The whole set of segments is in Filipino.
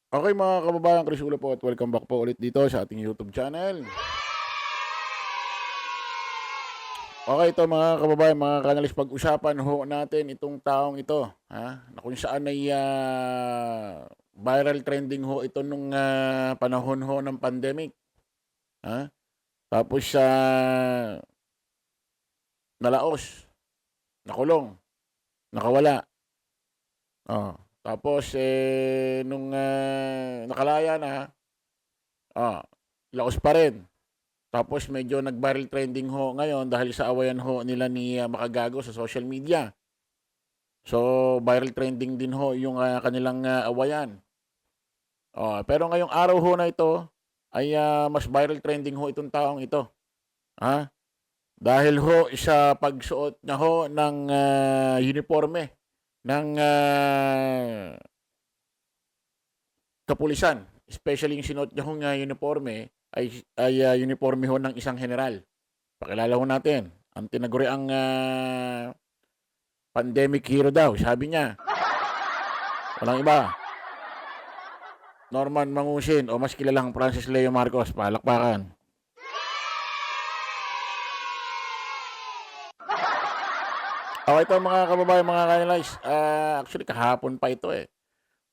Okay mga kababayan, Chris Ulo po at welcome back po ulit dito sa ating YouTube channel. Okay, ito mga kababayan, mga kanalis, pag-usapan ho natin itong taong ito, na kung saan ay viral trending ho ito nung panahon ho ng pandemic. Ha? Tapos nalaos, nakulong, nakawala. Oh. Tapos nung nakalaya na, ah, laos pa rin. Tapos medyo nag-viral trending ho ngayon dahil sa awayan ho nila ni Makagago sa social media. So, viral trending din ho yung kanilang awayan. Pero ngayong araw ho na ito ay mas viral trending ho itong taong ito. Ha? Dahil ho sa pagsuot niya ho ng uniforme ng kapulisan. Especially yung sinuot niya hong uniforme ay uniforme ho ng isang general. Pakilala ho natin. Ang tinaguriang pandemic hero daw, sabi niya. Walang iba. Norman Mangusin o mas kilalang Francis Leo Marcos. Palakpakan. Okay, ito mga kababayan, mga kanilays. Actually, kahapon pa ito eh.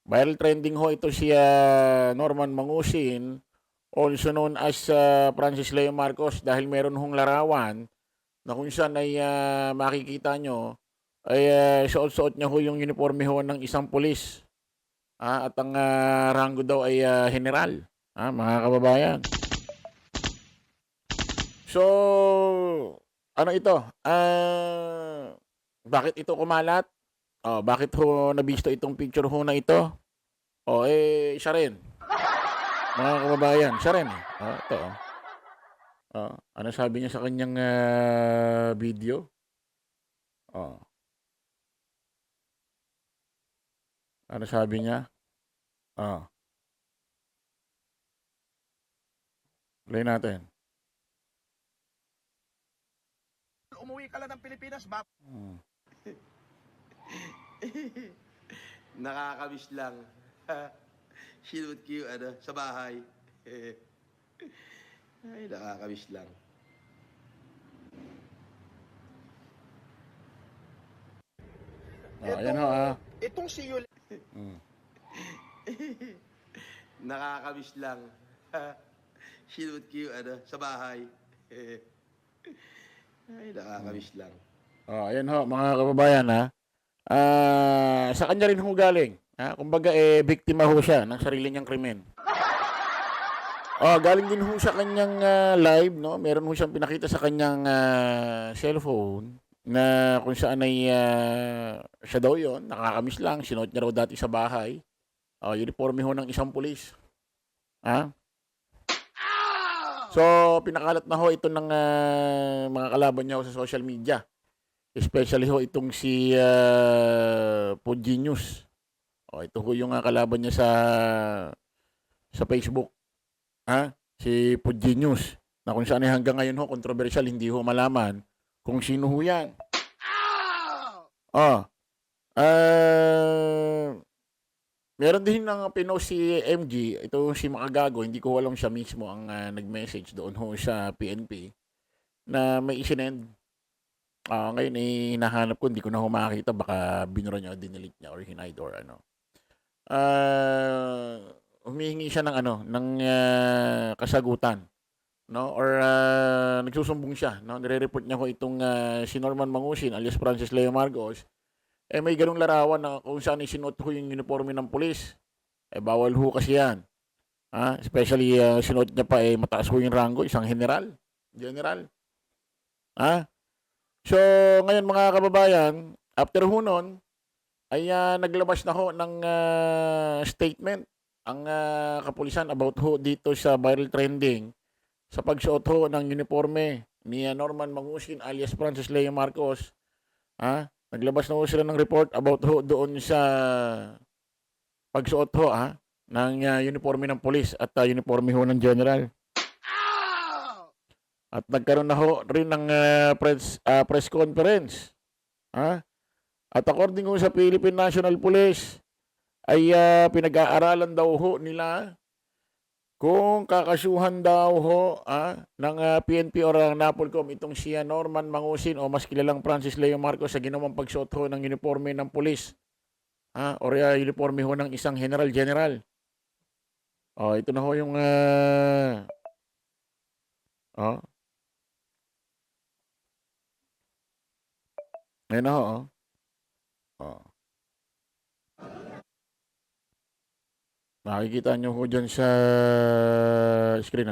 Viral trending ho ito si Norman Mangusin, also known as Francis Leo Marcos, dahil meron hong larawan na kung saan ay makikita nyo ay suot-suot niya ho yung uniforme ho ng isang pulis. At ang ranggo daw ay general. Mga kababayan. So, ano ito? Bakit ito kumalat? Bakit ho nabisto itong picture ho na ito? Siya rin. Mga kababayan, siya rin. Ito. Ano sabi niya sa kanyang video? Ano sabi niya? Play natin. Umuwi ka lang ng Pilipinas, Nakakamiss lang. Sinut ko yung sa bahay. Ay, nakakamiss lang. Ayan ho Itong si Yul... Nakakamiss lang. Sinut ko yung sa bahay. Ay, nakakamiss lang. Ayan ho, mga kababayan sa kanya rin ho galing. Kumbaga biktima ho siya ng sarili niyang krimen. Galing din ho sa kanyang live, no? Meron ho siyang pinakita sa kanyang cellphone na kung saan ay siya daw yon, nakakamiss lang, sinuot niya raw dati sa bahay. Uniforme ho ng isang pulis. So, pinakalat na ho ito ng mga kalaban niya ho sa social media. Especially ho itong si Pudgy News. Ito ho yung kalaban niya sa Facebook. Si Pudgy News. Na kung saan hanggang ngayon ho, controversial, hindi ho malaman kung sino ho yan. Meron din ng pinost si MG, ito si Makagago, hindi ko alam siya mismo ang nag-message doon ho sa PNP na may isinend. Ngayon hinahanap ko, hindi ko na ho makakita, baka binura niya o dinilit niya or hinide or ano. Humihingi siya ng kasagutan, no? Or nagsusumbong siya, no? Nire-report niya ko itong si Norman Mangusin alias Francis Leo Marcos. May ganung larawan na kung saan isinuot ho yung uniforme ng pulis. Bawal ho kasi yan. Especially sinuot niya pa mataas ho yung rango, isang general. So, ngayon mga kababayan, after ho nun, ay naglabas na ho ng statement ang kapulisan about ho dito sa viral trending sa pagsuot ho ng uniforme ni Norman Mangusin alias Francis Leo Marcos. Naglabas na ho sila ng report about ho doon sa pagsuot ho ng uniforme ng pulis at uniforme ho ng general. At nagkaroon na ho rin ng press conference. At according ho sa Philippine National Police, ay pinag-aaralan daw ho nila kung kakasuhan daw ho ng PNP or NAPOLCOM itong si Norman Mangusin o mas kilalang Francis Leo Marcos sa ginawang pagsuot ho ng uniforme ng pulis or uniforme ho ng isang general. Ito na ho yung ayun na ho. Makikita nyo ho dyan sa screen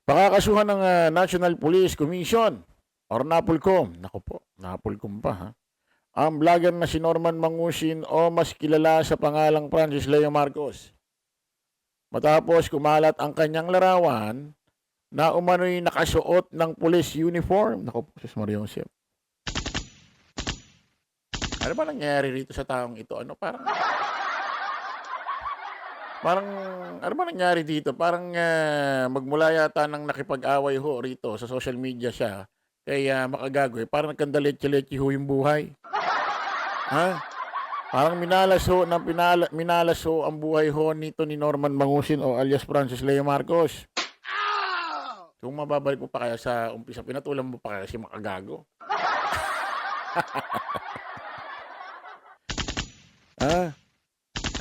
Pakakasuhan ng National Police Commission or NAPOLCOM. Naku po, NAPOLCOM pa ha. Ang vlogger na si Norman Mangusin o mas kilala sa pangalang Francis Leo Marcos. Matapos kumalat ang kanyang larawan na umano'y nakasuot ng police uniform. Naku po, Sus Maria Josep. Ano ba nangyayari rito sa taong ito? Parang, ano ba nangyari dito? Parang magmula yata nang nakipag-away ho rito sa social media siya kay Makagagoy. Parang nagkandaletsi-letsi ho yung buhay. Parang minalas ho ang buhay ho nito ni Norman Mangusin o alias Francis Leo Marcos. Kung mababalik mo pa kaya sa umpisa, pinatulan mo pa kaya si Makagago.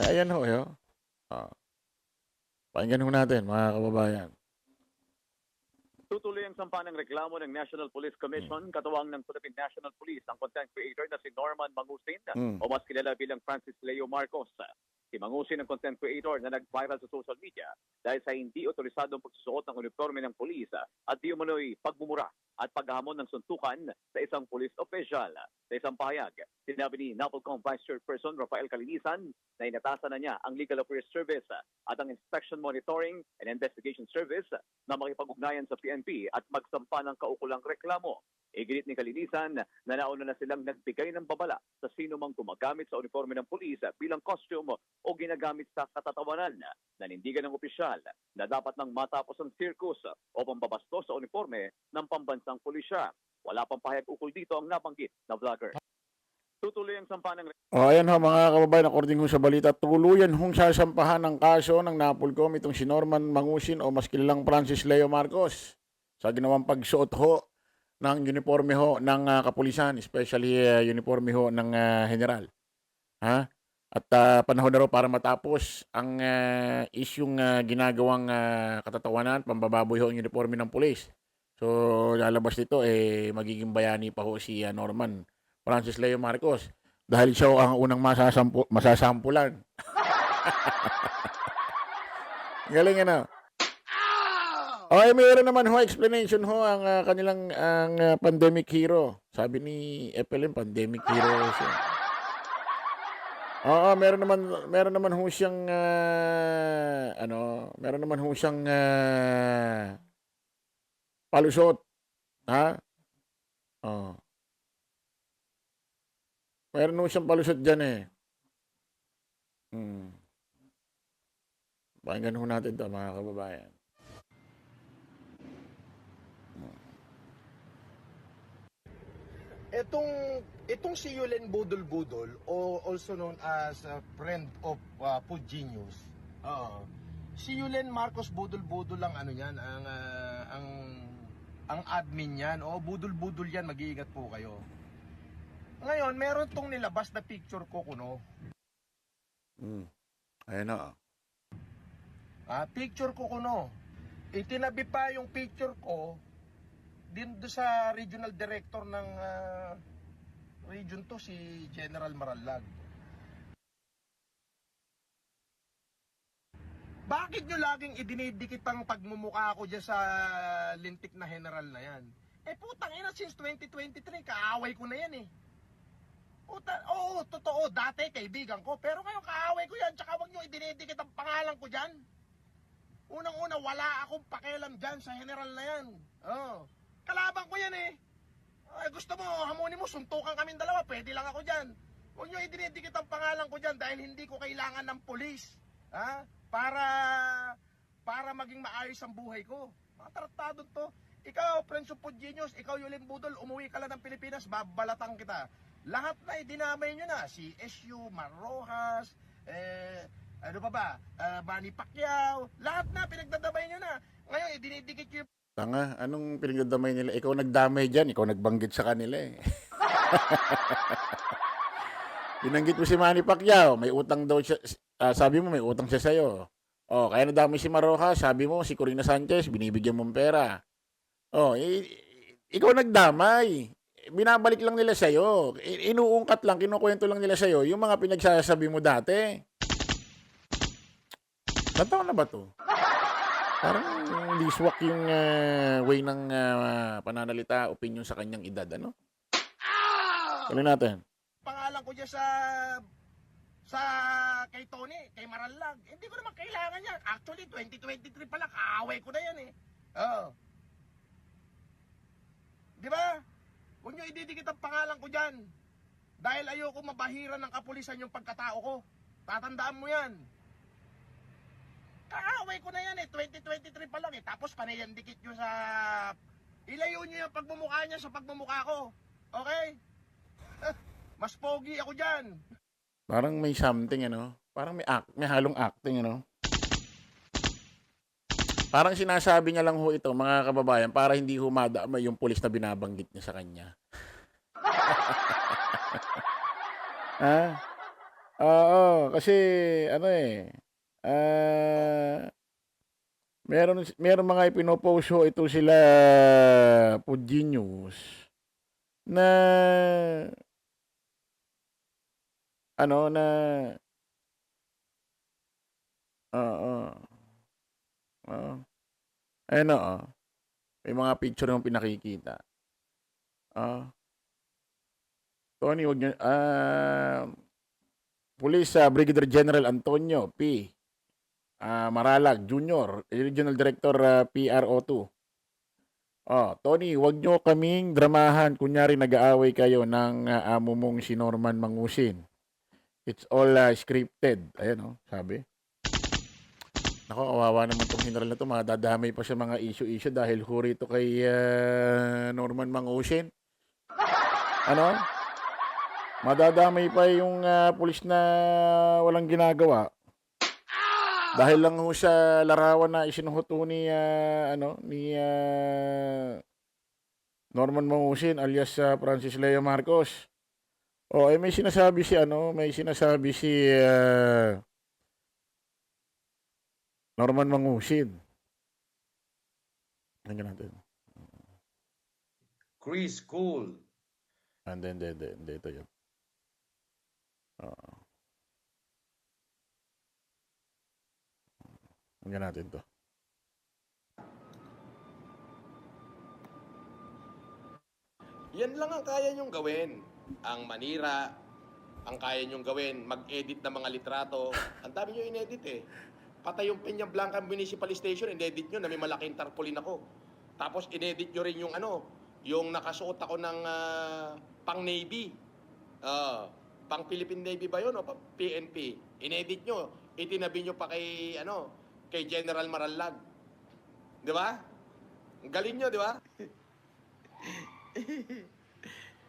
Ayan ho, yo. Pakinggan ho natin, mga kababayan. Tutuloy ang sampa ng reklamo ng National Police Commission, katuwang ng Philippine National Police, ang content creator na si Norman Mangusin o mas kilala bilang Francis Leo Marcos. Si Mangusin ang content creator na nag-viral sa social media dahil sa hindi otorisadong pagsusuot ng uniforme ng pulis at di umano'y pagmumura at paghamon ng suntukan sa isang police official. Sa isang pahayag, sinabi ni NAPOLCOM Vice Chairperson Rafael Calinisan na inatasan na niya ang Legal Affairs Service at ang Inspection Monitoring and Investigation Service na makipag-ugnayan sa PNP at magsampa ng kaukulang reklamo. Iginit ni Calinisan na nauna na silang nagbigay ng babala sa sino mang gumagamit sa uniforme ng pulis bilang costume o ginagamit sa katatawanan. Nanindigan ng opisyal na dapat nang matapos ang circus o pambabastos sa uniforme ng pambansang pulisya. Wala pang pahayag ukol dito ang nabanggit na vlogger. Tutuloy ang sampa ng... Ayan ho mga kababayan, according ho sa balita, tuluyan hong sasampahan ng kaso ng NAPOLCOM itong si Norman Mangusin o mas kilalang Francis Leo Marcos sa ginawang pagsuot ho ng uniforme ho ng kapulisan, especially uniforme ho ng general. At panahon na raw para matapos ang isyung ginagawang katatawanan, pambababoy ho ang uniforme ng pulis. So, lalabas nito, magiging bayani pa ho si Norman Francis Leo Marcos dahil siya ang unang masasampulan. Galing mayroon naman ho explanation ho ang kanilang pandemic hero. Sabi ni FLM, pandemic hero siya. Meron naman ho siyang meron naman ho siyang palusot. Meron ho siyang palusot diyan Pakinggan ho natin 'to, mga kababayan. Itong si Yulen Budol-Budol, o also known as a friend of Food Genius. Si Yulen Marcos Budol-Budol lang yan, ang admin yan. Budol-Budol yan, mag-iingat po kayo. Ngayon, meron tong nilabas na picture ko kuno. Ayan na. Picture ko kuno. Itinabi pa yung picture ko din do sa regional director ng region to, si General Maralag. Bakit nyo laging idinidikit ang pagmumukha ko dyan sa lintik na general na yan? Putang ina, since 2023, kaaway ko na yan Oo, totoo, dati kaibigan ko. Pero ngayon kaaway ko yan, tsaka wag nyo idinidikit ang pangalan ko dyan. Unang-una, wala akong pakialam dyan sa general na yan. Kalaban ko yan gusto mo, hamunin mo, suntukan kaming dalawa, pwede lang ako dyan. Huwag nyo idinidikit ang pangalan ko dyan dahil hindi ko kailangan ng polis. Para maging maayos ang buhay ko. Mga tratado to. Ikaw, Prince of Food Genius, ikaw Yulen Budol, umuwi ka lang ng Pilipinas, babalatan kita. Lahat na dinamay nyo na. Si SU, Marrojas, ano pa ba? Manny Pacquiao. Lahat na, pinagdadamay nyo na. Ngayon, dinidikit nyo yung Tanga, anong pinagdadamay nila? Ikaw nagdamay dyan, ikaw nagbanggit sa kanila eh. Binanggit mo si Manny Pacquiao, may utang daw siya, sabi mo may utang siya sa'yo. Oh, kaya nadamay si Maroja, sabi mo si Corina Sanchez, binibigyan mong pera. Oh, ikaw nagdamay. Binabalik lang nila sa'yo. Inuungkat lang, kinukwento lang nila sa'yo yung mga pinagsasabi mo dati. Tataon na ba to? Parang diswak yung way ng pananalita, opinion sa kanyang edad, ano? Tuloy natin. pangalan ko dyan sa kay Tony, kay Marallag. Hindi ko naman kailangan yan. Actually, 2023 pa lang, kaaway ko na yan eh. Oo. Di ba? Huwag nyo ididikit ang pangalan ko dyan. Dahil ayoko mabahiran ng kapulisan yung pagkatao ko. Tatandaan mo yan. Kaaway ko na yan eh. 2023 pa lang eh. Tapos panayan dikit nyo sa... Ilayo nyo yung pagmumukha niya sa pagmumukha ko. Okay? Mas pogi ako dyan. Parang may something, ano? Parang may halong acting, ano? Parang sinasabi niya lang ho ito, mga kababayan, para hindi humadamay yung pulis na binabanggit niya sa kanya. Ha? Oo, kasi ano eh, meron mga ipinopost ho ito sila Pudgy News na ano na oo. Oo. Ayun oo. May mga picture yung pinakikita. Tony, wag niyo, Police Brigadier General Antonio P. Maralag Jr., Regional Director PRO2. Tony, wag nyo kaming dramahan. Kunyari nag-aaway kayo ng amo mong si Norman Mangusin. It's all scripted. Ayan sabi. Nako, kawawa naman tong general na to. Madadamay pa siya mga issue-issue dahil huri ito kay Norman Mangusin. Ano? Madadamay pa yung pulis na walang ginagawa. Dahil lang ho sa larawan na isinuhuto ni Norman Mangusin alias Francis Leo Marcos. May sinasabi si Norman Mangusin. Tingnan natin. Chris Cool. Hindi, ito yun. Tingnan natin to. Yan lang ang kaya nyong gawin. Ang manira, ang kaya nyong gawin, mag-edit ng mga litrato. Ang dami nyo inedit eh. Patay yung Peña Blanca Municipal Station, inedit nyo na may malaking tarpaulin ako. Tapos inedit nyo rin yung yung nakasuot ako ng pang Navy. Pang Philippine Navy ba yun o pang PNP? Inedit nyo, itinabi nyo pa kay, kay General Marallag. Di ba? Ang galing nyo, di ba?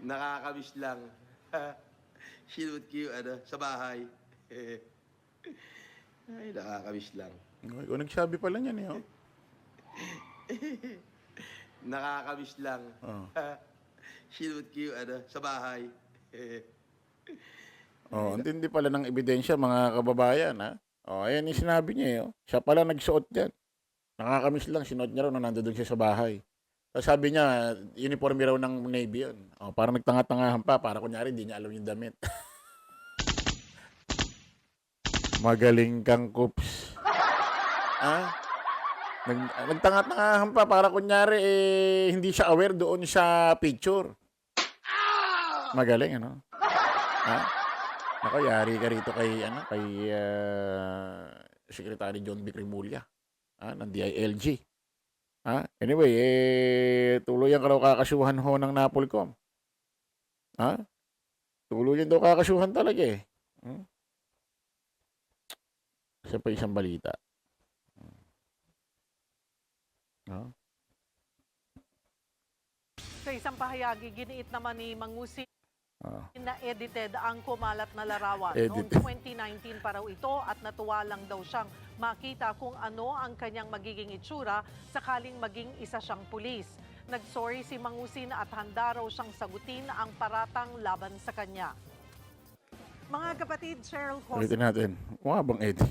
Nakakamiss lang. Shoot you, sa bahay. Ay, nakakamiss lang. Ikaw nagsabi pala niyan eh. Nakakamiss lang. Shoot you, sa bahay. Antindi pala ng ebidensya mga kababayan, ha? Ayan yung sinabi niya eh. Siya pala nagsuot yan. Nakakamiss lang, sinuot niya raw na nandoon siya sa bahay. Tapos sabi niya, uniforme raw ng Navy yun. Parang nagtanga-tangahan pa, para kunyari hindi niya alam yung damit. Magaling kang Kups. Nagtanga-tangahan pa, para kunyari hindi siya aware doon sa picture. Magaling, ano? Nako, yari ka rito kay Secretary John B. Cremulya, ng DILG. Anyway, tuluyan ka daw kakasuhan ho ng Napolcom. Tuluyan daw kakasuhan talaga eh. Isa pa isang balita. Sa isang pahayagi, giniit naman ni Mangusin na edited ang kumalat na larawan. Noong Edited. 2019 pa raw ito at natuwa lang daw siyang makita kung ano ang kanyang magiging itsura sakaling maging isa siyang pulis. Nagsorry si Mangusin at handa raw siyang sagutin ang paratang laban sa kanya. Mga kapatid, Cheryl Cos, Ulitin natin. Mukha bang edit?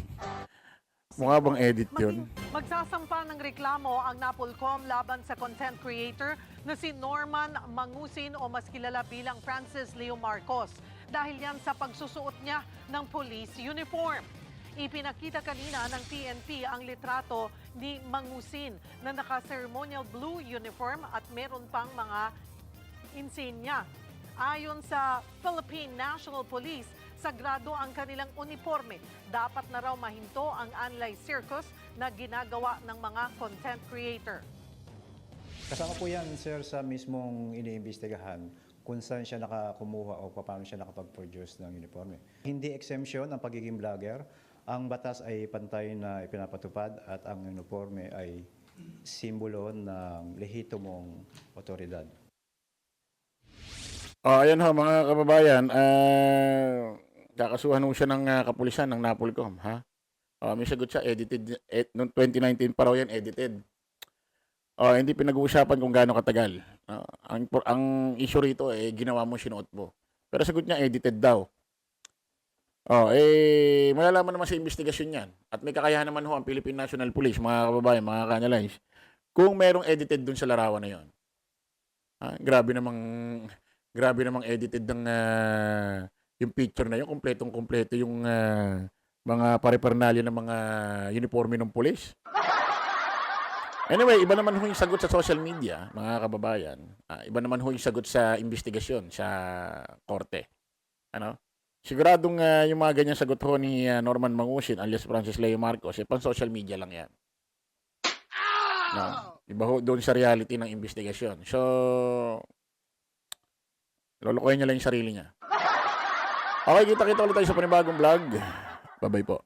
Mukha bang edit yun? magsasampa ng reklamo ang Napolcom laban sa content creator na si Norman Mangusin o mas kilala bilang Francis Leo Marcos dahil yan sa pagsusuot niya ng police uniform. Ipinakita kanina ng PNP ang litrato ni Mangusin na naka-ceremonial blue uniform at meron pang mga insignia. Ayon sa Philippine National Police, sagrado ang kanilang uniforme. Dapat na raw mahinto ang online circus na ginagawa ng mga content creator. Kasama po yan, sir, sa mismong iniimbestigahan kung saan siya nakakumuha o paano siya nakapag-produce ng uniforme. Hindi exemption ang pagiging vlogger. Ang batas ay pantay na ipinapatupad at ang uniforme ay simbolo ng lehitimong otoridad. Ayan ho mga kababayan, kakasuhan ho siya ng kapulisan ng Napolcom, ha? May sagot siya, edited, noong 2019 pa raw yan, edited. Hindi pinag-uusapan kung gaano katagal. Ang issue rito, ginawa mo, sinuot mo. Pero sagot niya, edited daw. Malalaman naman sa investigasyon yan. At may kakayahan naman ho ang Philippine National Police, mga kababayan, mga kanyalays, kung merong edited dun sa larawan na yon. Grabe namang edited ng yung picture na yun, kumpletong-kumpleto yung mga pare-parnalya ng mga uniforme ng pulis. Anyway, iba naman ho yung sagot sa social media, mga kababayan. Iba naman ho yung sagot sa investigasyon sa korte. Siguradong yung mga ganyan sagot ho ni Norman Mangusin alias Francis Leo Marcos, pang social media lang yan. Iba ho doon sa reality ng investigasyon. So, lolokohin niya lang yung sarili niya. Okay, kita-kita ulit tayo sa panibagong vlog. Bye-bye po.